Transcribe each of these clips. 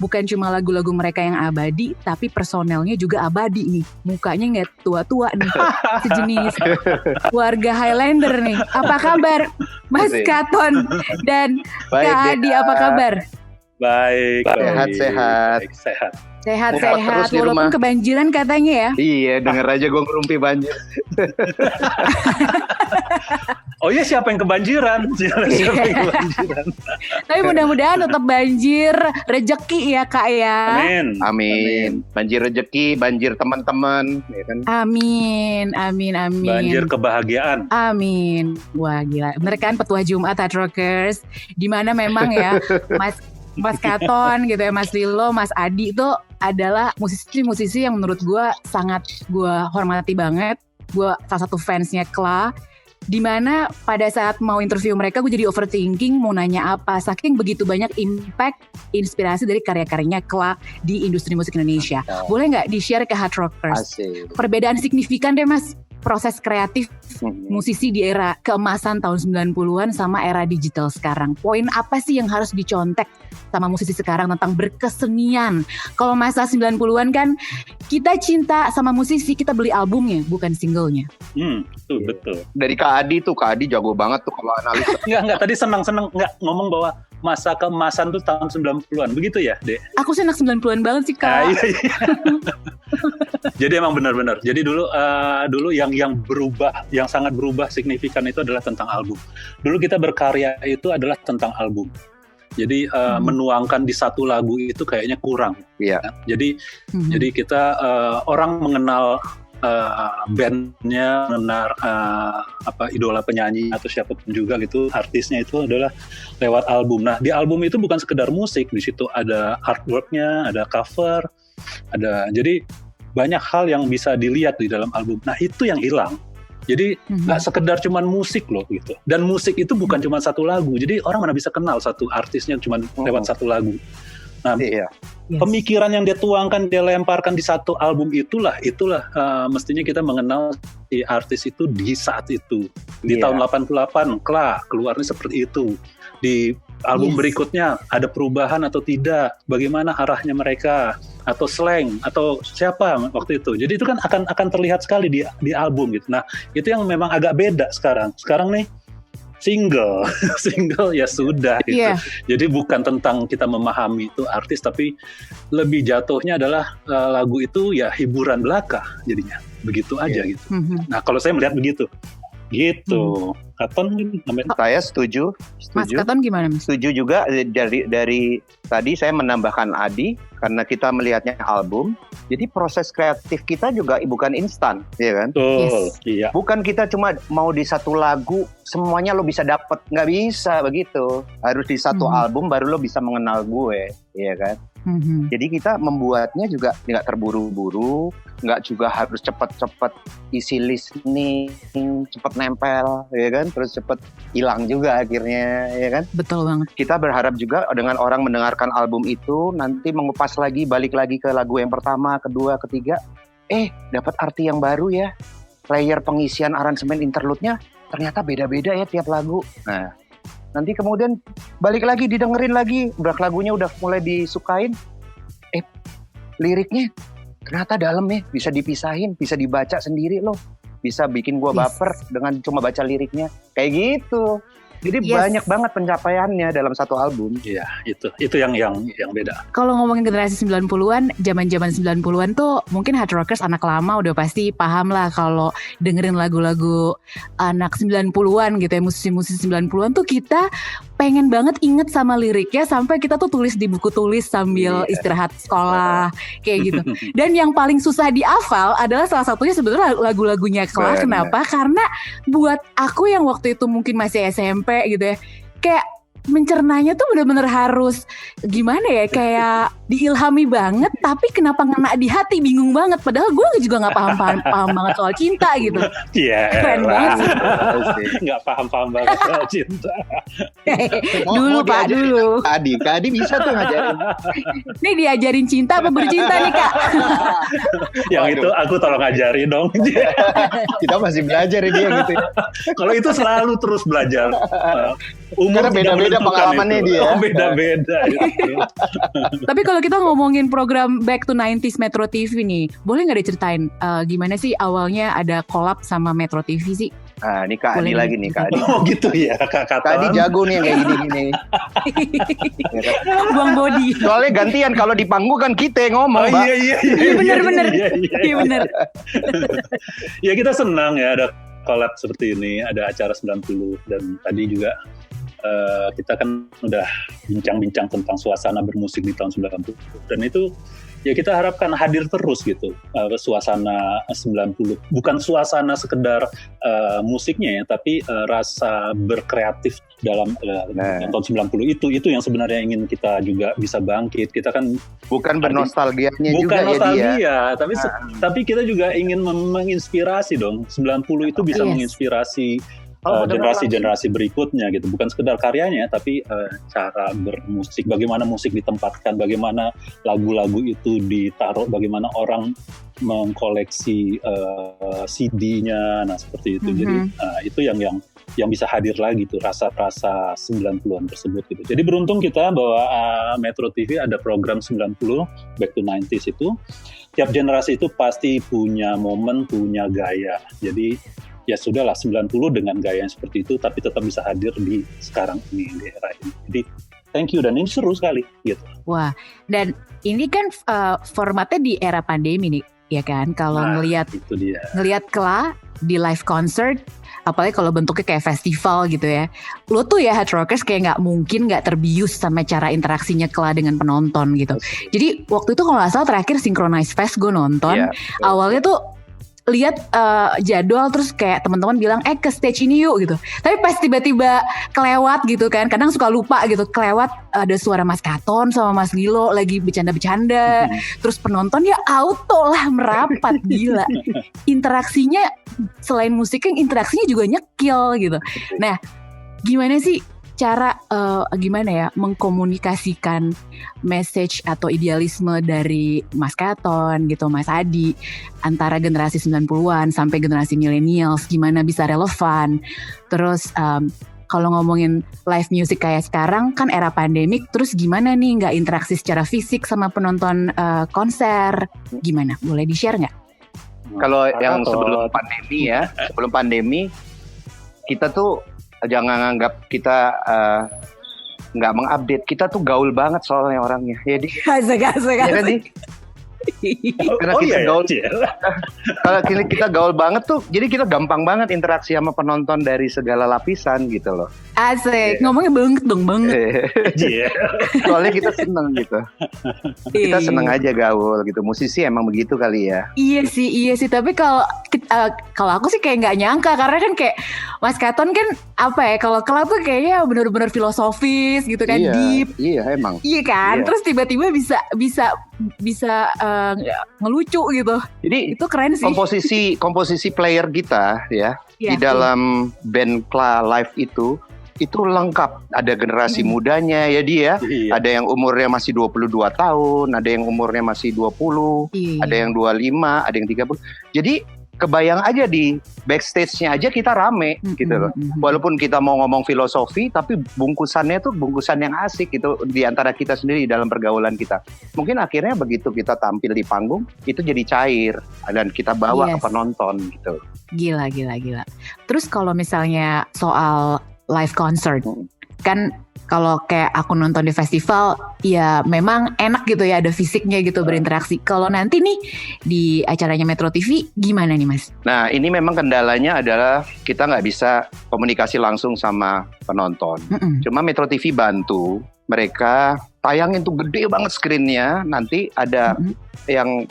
bukan cuma lagu-lagu mereka yang abadi, tapi personelnya juga abadi nih. Mukanya nggak tua-tua nih, sejenis warga Highlander nih. Apa kabar Mas Katon dan Kak Adi, apa kabar? Baik. Sehat. Sehat, walaupun kebanjiran katanya ya. Iya, denger aja gue ngerumpi banjir. Oh iya, siapa yang kebanjiran? Tapi mudah-mudahan tetap banjir rejeki ya Kak ya. Amin. Banjir rejeki, banjir teman-teman, ya kan? Amin. Banjir kebahagiaan. Amin. Wah gila. Bener kan petua Jumat Hard Rockers, dimana memang ya Mas Katon gitu ya, Mas Lilo, Mas Adi itu adalah musisi-musisi yang menurut gue sangat gue hormati banget. Gue salah satu fansnya Kla. Dimana pada saat mau interview mereka gue jadi overthinking mau nanya apa, saking begitu banyak impact, inspirasi dari karya-karyanya Kla di industri musik Indonesia. Boleh gak di-share ke Hard Rockers? Asik. Perbedaan signifikan deh Mas, proses kreatif musisi di era keemasan tahun 90-an sama era digital sekarang. Poin apa sih yang harus dicontek sama musisi sekarang tentang berkesenian? Kalau masa 90-an kan kita cinta sama musisi, kita beli albumnya bukan singlenya. Tuh betul. Dari Kak Adi jago banget tuh kalau analisa. Enggak, tadi senang ngomong bahwa masa keemasan tuh tahun 90-an. Begitu ya, Dek? Aku sih anak 90-an banget sih, Kak. Iya. Jadi emang benar-benar. Jadi dulu yang berubah, yang sangat berubah signifikan itu adalah tentang album. Dulu kita berkarya itu adalah tentang album. Jadi menuangkan di satu lagu itu kayaknya kurang. Iya. Kan? Jadi kita orang mengenal bandnya, mengenal idola penyanyi atau siapapun juga gitu, artisnya itu adalah lewat album. Nah, di album itu bukan sekedar musik, di situ ada artworknya, ada cover, jadi banyak hal yang bisa dilihat di dalam album. Nah, itu yang hilang. Jadi nggak sekedar cuman musik loh gitu. Dan musik itu bukan cuma satu lagu. Jadi orang mana bisa kenal satu artisnya cuma lewat satu lagu. Nah, pemikiran yang dia tuangkan, dia lemparkan di satu album itulah mestinya kita mengenal si artis itu di saat itu. Di tahun 88, keluarnya seperti itu. Di album berikutnya ada perubahan atau tidak, bagaimana arahnya mereka, atau slang, atau siapa waktu itu. Jadi itu kan akan terlihat sekali di album gitu. Nah, itu yang memang agak beda sekarang. Sekarang nih, single ya sudah gitu. Jadi bukan tentang kita memahami itu artis, tapi lebih jatuhnya adalah lagu itu ya hiburan belaka jadinya. Begitu aja gitu. Nah, kalau saya melihat begitu. Gitu. Katon namanya. Saya setuju. Mas Katon gimana Mas? Setuju juga dari tadi saya menambahkan Adi karena kita melihatnya album. Jadi proses kreatif kita juga bukan instan, ya kan? Iya. Bukan kita cuma mau di satu lagu semuanya lo bisa dapet, nggak bisa begitu. Harus di satu album baru lo bisa mengenal gue, ya kan? Jadi kita membuatnya juga nggak terburu-buru, nggak juga harus cepat-cepat isi listening, cepat nempel, ya kan? Terus cepat hilang juga akhirnya, ya kan? Betul banget. Kita berharap juga dengan orang mendengarkan album itu nanti mengupas lagi, balik lagi ke lagu yang pertama, kedua, ketiga, dapat arti yang baru ya. Layer pengisian aransemen interlude-nya ternyata beda-beda ya tiap lagu. Nah, nanti kemudian balik lagi didengerin lagi, udah lagunya udah mulai disukain, liriknya ternyata dalam ya, bisa dipisahin, bisa dibaca sendiri loh, bisa bikin gua baper dengan cuma baca liriknya, kayak gitu. Jadi banyak banget pencapaiannya dalam satu album. Iya, itu yang beda. Kalau ngomongin generasi 90-an, zaman-zaman 90-an tuh mungkin Hard Rockers anak lama udah pasti paham lah kalau dengerin lagu-lagu anak 90-an gitu ya, musisi-musisi 90-an tuh kita pengen banget inget sama liriknya sampai kita tuh tulis di buku tulis sambil istirahat sekolah kayak gitu. Dan yang paling susah dihafal adalah salah satunya sebetulnya lagu-lagunya Kla. Kenapa? Karena buat aku yang waktu itu mungkin masih SMP gitu ya, kayak mencernanya tuh benar-benar harus gimana ya, kayak diilhami banget, tapi kenapa ngena di hati, bingung banget. Padahal gue juga nggak paham banget soal cinta gitu. Keren banget sih. Nggak paham banget soal cinta. Dulu Pak, dulu. Kak Adi bisa tuh ngajarin. Nih diajarin cinta apa bercinta nih Kak? Yang itu aku tolong ajarin dong. Kita masih belajar ya dia gitu. Kalau itu selalu terus belajar. Umur 3 menit beda pengalamannya itu. dia. Beda-beda. Tapi kalau kita ngomongin program Back to 90s Metro TV nih, boleh nggak diceritain gimana sih awalnya ada collab sama Metro TV sih? Nah, ini Kak Adi lagi nih, Kak Adi. Oh gitu ya, Kak Adi jago nih yang kayak gini-gini. Buang body. Soalnya gantian kalau di panggung kan kita yang ngomong, Mbak. Iya, benar. Iya benar. Ya kita senang ya ada collab seperti ini, ada acara 90 dan tadi juga kita kan udah bincang-bincang tentang suasana bermusik di tahun 90 dan itu ya kita harapkan hadir terus gitu suasana 90, bukan suasana sekedar musiknya ya, tapi rasa berkreatif dalam tahun 90 itu yang sebenarnya ingin kita juga bisa bangkit. Kita kan bukan bernostalgianya bukan juga nostalgia, ya dia. tapi kita juga ingin menginspirasi dong. 90 itu bisa menginspirasi generasi-generasi berikutnya gitu, bukan sekedar karyanya tapi cara bermusik, bagaimana musik ditempatkan, bagaimana lagu-lagu itu ditaruh, bagaimana orang mengkoleksi CD-nya, nah seperti itu. Jadi itu yang bisa hadir lagi tuh rasa-rasa 90-an tersebut gitu. Jadi beruntung kita bahwa Metro TV ada program 90 Back to 90s itu. Tiap generasi itu pasti punya momen, punya gaya. Jadi ya sudahlah 90 dengan gaya yang seperti itu, tapi tetap bisa hadir di sekarang ini, di era ini. Jadi thank you, dan ini seru sekali gitu. Wah, dan ini kan formatnya di era pandemi nih, ya kan? Kalau ngelihat Kla di live concert, apalagi kalau bentuknya kayak festival gitu ya, lo tuh ya Hard Rockers kayak nggak mungkin nggak terbius sama cara interaksinya Kla dengan penonton gitu. Jadi waktu itu kalau nggak salah terakhir Synchronize Fest gue nonton, awalnya tuh lihat jadwal terus kayak teman-teman bilang ke stage ini yuk gitu. Tapi pas tiba-tiba kelewat gitu kan, kadang suka lupa gitu, kelewat ada suara Mas Katon sama Mas Gilo lagi bercanda-bercanda. Terus penonton ya auto lah merapat, gila. Interaksinya selain musiknya, interaksinya juga nyekil gitu. Nah, gimana sih cara mengkomunikasikan message atau idealisme dari Mas Katon gitu, Mas Adi, antara generasi 90-an sampai generasi millennials, gimana bisa relevan. Terus kalau ngomongin live music kayak sekarang kan era pandemik, terus gimana nih nggak interaksi secara fisik sama penonton konser, gimana? Boleh di-share nggak? Kalau yang sebelum pandemi kita tuh jangan anggap kita nggak mengupdate. Kita tuh gaul banget soalnya orangnya. Ya di. Asik. Ya kan di. Karena kita gaul. Kalau kita gaul banget tuh, jadi kita gampang banget interaksi sama penonton dari segala lapisan gitu loh. Asik, ngomongnya banget dong banget. Soalnya kita seneng gitu. Kita seneng aja gaul gitu. Musisi emang begitu kali ya. Iya sih. Tapi kalau aku sih kayak nggak nyangka, karena kan kayak Mas Katon kan apa ya? Kalau Kla tuh kayaknya benar-benar filosofis gitu kan, deep. Iya emang. Iya kan. Iya. Terus tiba-tiba bisa ngelucu gitu. Jadi itu keren sih. Komposisi player kita ya di dalam band Kla Live itu lengkap. Ada generasi mudanya ya dia. Ada yang umurnya masih 22 tahun, ada yang umurnya masih 20, ada yang 25, ada yang 30. Jadi kebayang aja di backstage-nya aja kita rame gitu loh. Walaupun kita mau ngomong filosofi, tapi bungkusannya tuh bungkusan yang asik gitu di antara kita sendiri dalam pergaulan kita. Mungkin akhirnya begitu kita tampil di panggung, itu jadi cair dan kita bawa ke penonton gitu. Gila. Terus kalau misalnya soal live concert, kan kalau kayak aku nonton di festival, ya memang enak gitu ya, ada fisiknya gitu berinteraksi. Kalau nanti nih di acaranya Metro TV, gimana nih Mas? Nah ini memang kendalanya adalah kita nggak bisa komunikasi langsung sama penonton. Cuma Metro TV bantu mereka tayangin tuh gede banget screen-nya. Nanti ada yang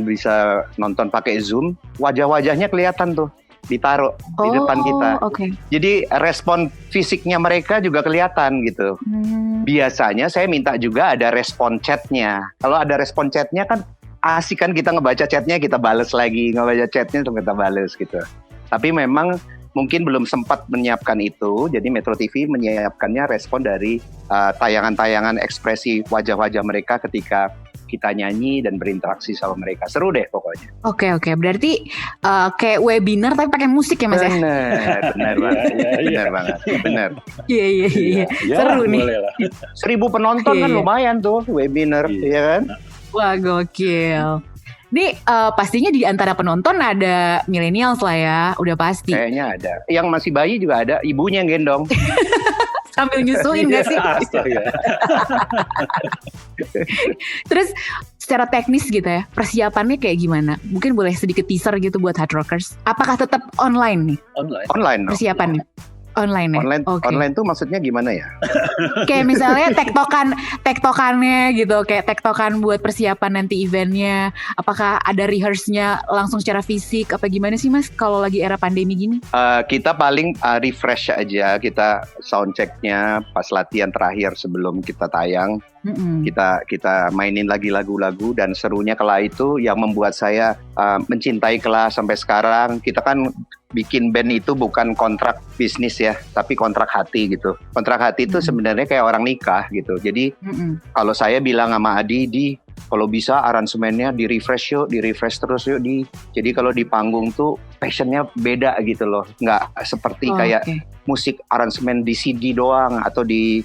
bisa nonton pakai Zoom, wajah-wajahnya kelihatan tuh. Ditaruh di depan kita. Jadi respon fisiknya mereka juga kelihatan gitu. Biasanya saya minta juga ada respon chatnya. Kalau ada respon chatnya kan asik kan, kita ngebaca chatnya kita bales lagi, ngebaca chatnya kita bales gitu. Tapi memang mungkin belum sempat menyiapkan itu. Jadi Metro TV menyiapkannya respon dari tayangan-tayangan ekspresi wajah-wajah mereka ketika kita nyanyi dan berinteraksi sama mereka. Seru deh pokoknya. Oke. Berarti kayak webinar tapi pakai musik ya Mas ya? Benar banget. Benar. Iya. Seru nih. 1.000 penonton kan lumayan tuh webinar, ya kan? Wah, gokil. Ini pastinya di antara penonton ada millennials lah ya, udah pasti. Kayaknya ada. Yang masih bayi juga ada, ibunya yang gendong. Sambil nyusuin gak sih? Terus secara teknis gitu ya, persiapannya kayak gimana? Mungkin boleh sedikit teaser gitu buat Hard Rockers. Apakah tetap online nih? Online. Persiapannya? Online ya? Online tuh maksudnya gimana ya? Kayak misalnya tektokannya gitu, kayak tektokan buat persiapan nanti eventnya. Apakah ada rehearse-nya langsung secara fisik? Apa gimana sih Mas kalau lagi era pandemi gini? Kita paling refresh aja, kita soundchecknya pas latihan terakhir sebelum kita tayang. Kita mainin lagi lagu-lagu, dan serunya Kela itu yang membuat saya mencintai Kela sampai sekarang. Kita kan bikin band itu bukan kontrak bisnis ya, tapi kontrak hati gitu. Kontrak hati itu sebenarnya kayak orang nikah gitu. Jadi kalau saya bilang sama Adi, kalau bisa aransemennya di refresh terus yuk di. Jadi kalau di panggung tuh passionnya beda gitu loh, nggak seperti kayak musik aransemen di CD doang atau di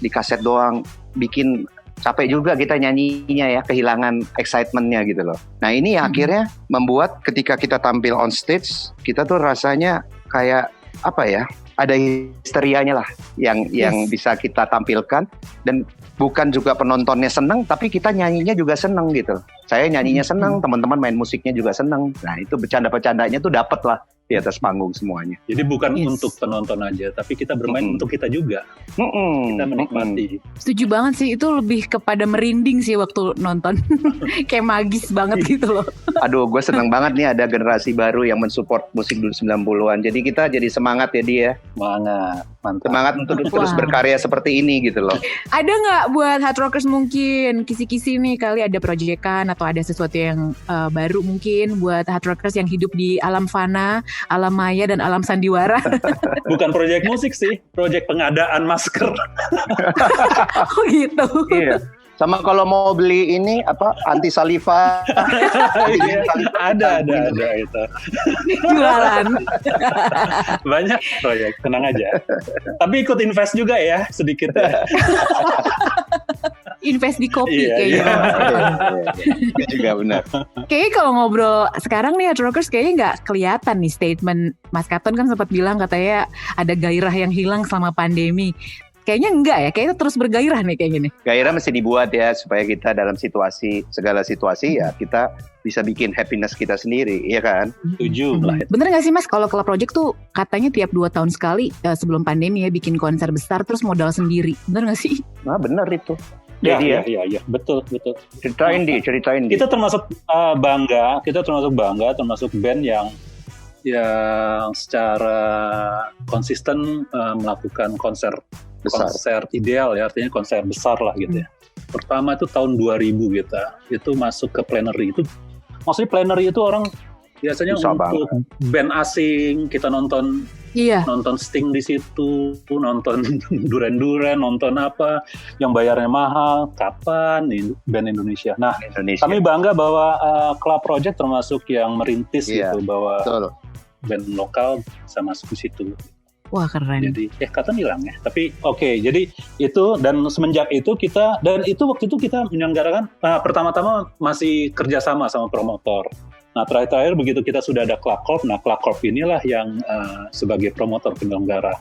kaset doang. Bikin capek juga kita nyanyinya ya, kehilangan excitementnya gitu loh. Nah ini akhirnya membuat ketika kita tampil on stage, kita tuh rasanya kayak apa ya, ada histerianya lah yang bisa kita tampilkan, dan bukan juga penontonnya seneng, tapi kita nyanyinya juga seneng gitu. Saya nyanyinya seneng, teman-teman main musiknya juga seneng. Nah itu bercanda-bercandanya tuh dapet lah di atas panggung semuanya. Jadi bukan untuk penonton aja, tapi kita bermain untuk kita juga. Kita menikmati. Setuju banget sih, itu lebih kepada merinding sih waktu nonton. Kayak magis banget gitu loh. Aduh, gue seneng banget nih ada generasi baru yang mensupport musik dulu 90-an. Jadi kita jadi semangat ya dia. Semangat, mantap. Semangat untuk terus berkarya seperti ini gitu loh. Ada nggak buat Hard Rockers mungkin kisi-kisi nih, kali ada proyekan atau ada sesuatu yang baru mungkin buat Hard Rockers yang hidup di alam fana, alam maya dan alam sandiwara? Bukan proyek musik sih, proyek pengadaan masker. Oh gitu. Iya. Sama kalau mau beli ini apa, anti saliva. Ada itu. Jualan. Banyak proyek, tenang aja. Tapi ikut invest juga ya, sedikit ya. Invest di kopi kayaknya. Itu juga benar. Kayaknya kalau ngobrol sekarang nih Hard Rockers kayaknya nggak kelihatan nih statement Mas Katon kan sempat bilang katanya ada gairah yang hilang selama pandemi. Kayaknya enggak ya, kayaknya terus bergairah nih kayak gini. Gairah mesti dibuat ya supaya kita dalam segala situasi ya kita bisa bikin happiness kita sendiri, iya kan? Setuju. Bener gak sih Mas, kalau Kela Project tuh katanya tiap 2 tahun sekali sebelum pandemi ya bikin konser besar terus modal sendiri, bener gak sih? Nah bener itu. Iya, betul. Ceritain di. Kita termasuk bangga, termasuk band yang secara konsisten melakukan konser ideal ya, artinya konser besar lah gitu ya. Pertama itu tahun 2000 itu masuk ke plenary itu. Maksudnya plenary itu orang biasanya untuk band asing, kita nonton Sting di situ, nonton Duran-Duran, nonton apa yang bayarnya mahal, kapan band Indonesia. Nah, kami bangga bahwa Kela Project termasuk yang merintis gitu, bahwa band lokal bisa masuk di situ. Wah keren. Jadi Katon hilang ya. Tapi oke, jadi itu, dan semenjak itu waktu itu kita menyelenggarakan pertama-tama masih kerjasama sama promotor. Nah terakhir begitu kita sudah ada Kela Corp, nah Kela Corp inilah yang sebagai promotor penyelenggara.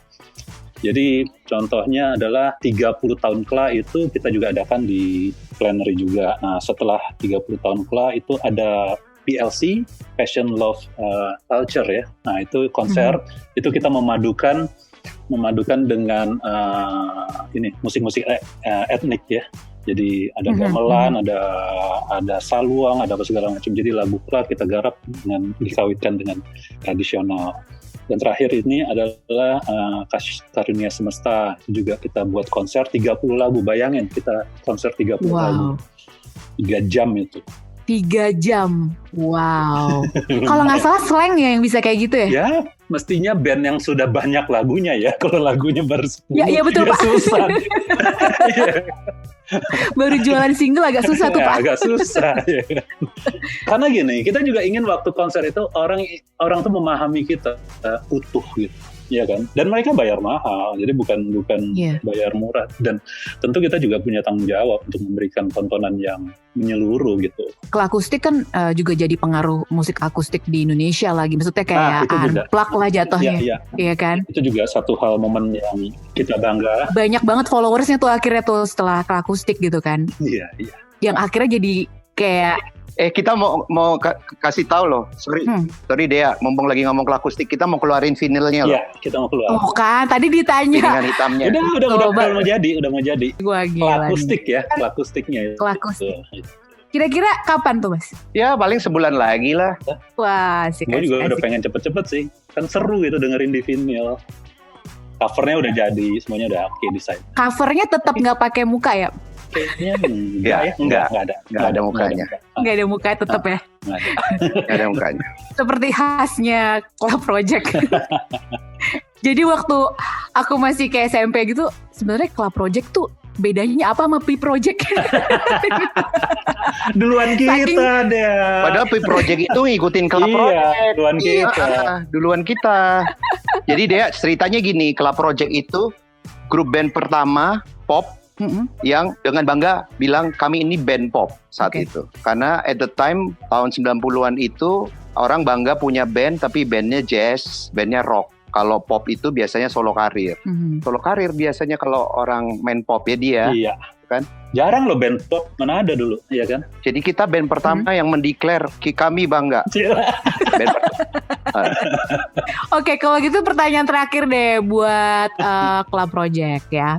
Jadi contohnya adalah 30 tahun Kela itu kita juga adakan di plenary juga. Nah setelah 30 tahun Kela itu ada PLC, Passion Love Culture ya. Nah itu konser, itu kita memadukan dengan musik-musik etnik ya. Jadi ada gamelan, ada saluang, ada apa segala macam. Jadi lagu Kela kita garap dengan dikawitkan dengan tradisional. Dan terakhir ini adalah Karunia Semesta, juga kita buat konser 30 lagu. Bayangin kita konser 30 lagu. 3 jam itu. 3 jam. Wow. Kalau nggak salah Slank ya yang bisa kayak gitu ya? Ya, mestinya band yang sudah banyak lagunya ya. Kalau lagunya baru 10, Ya betul Pak. susah. Baru jualan single agak susah tuh Ya, Pak. agak susah. Ya. Karena gini, kita juga ingin waktu konser itu orang tuh memahami kita utuh gitu. Iya kan, dan mereka bayar mahal, jadi bukan bayar murah. Dan tentu kita juga punya tanggung jawab untuk memberikan tontonan yang menyeluruh gitu. Akustik kan juga jadi pengaruh musik akustik di Indonesia lagi, maksudnya kayak unplugged lah jatuhnya, iya kan? Itu juga satu hal momen yang kita bangga. Banyak banget followersnya tuh akhirnya tuh setelah akustik gitu kan? Iya. Yang akhirnya jadi kayak kita mau kasih tahu loh. Sorry Dea, mumpung lagi ngomong akustik, kita mau keluarin vinilnya loh. Iya, kita mau keluar. Oh kan, tadi ditanya. Piringan hitamnya. Udah mau jadi. Gua gila. Akustik ya, akustiknya. Akustik. Kira-kira kapan tuh Mas? Ya paling sebulan lagi lah. Wah, asik. Gue juga udah pengen cepet-cepet sih. Kan seru gitu dengerin di vinil. Covernya udah jadi, semuanya udah oke desain. Covernya tetap nggak pakai muka ya? Kayaknya enggak ada mukanya. Nggak ada muka tetap ya? Nggak ada mukanya. Seperti khasnya Club Project. Jadi waktu aku masih kayak SMP gitu, sebenarnya Club Project tuh bedanya apa sama P Project? Duluan kita deh. Padahal P Project itu ngikutin Club Project. Duluan kita. Jadi dia ceritanya gini, Club Project itu grup band pertama pop yang dengan bangga bilang kami ini band pop saat itu. Karena at the time tahun 90-an itu orang bangga punya band tapi bandnya jazz, bandnya rock. Kalau pop itu biasanya solo karir. Solo karir biasanya kalau orang main pop ya dia. Iya. Kan? Jarang loh band pop, mana ada dulu, iya kan? Jadi kita band pertama yang mendeklar kami bangga. Band Oke, kalau gitu pertanyaan terakhir deh buat Club Project ya.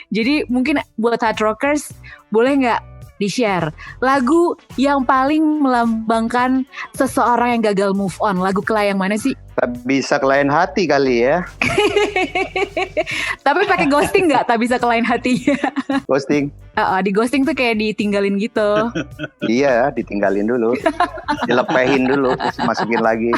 Jadi mungkin buat Hard Rockers boleh nggak di-share lagu yang paling melambangkan seseorang yang gagal move on? Lagu Kela yang mana sih? Tak bisa kelain hati kali ya. Tapi pakai ghosting nggak? Tak bisa kelain hatinya. Ghosting. Di ghosting tuh kayak ditinggalin gitu. Iya, ditinggalin dulu. Dilepehin dulu, terus masukin lagi.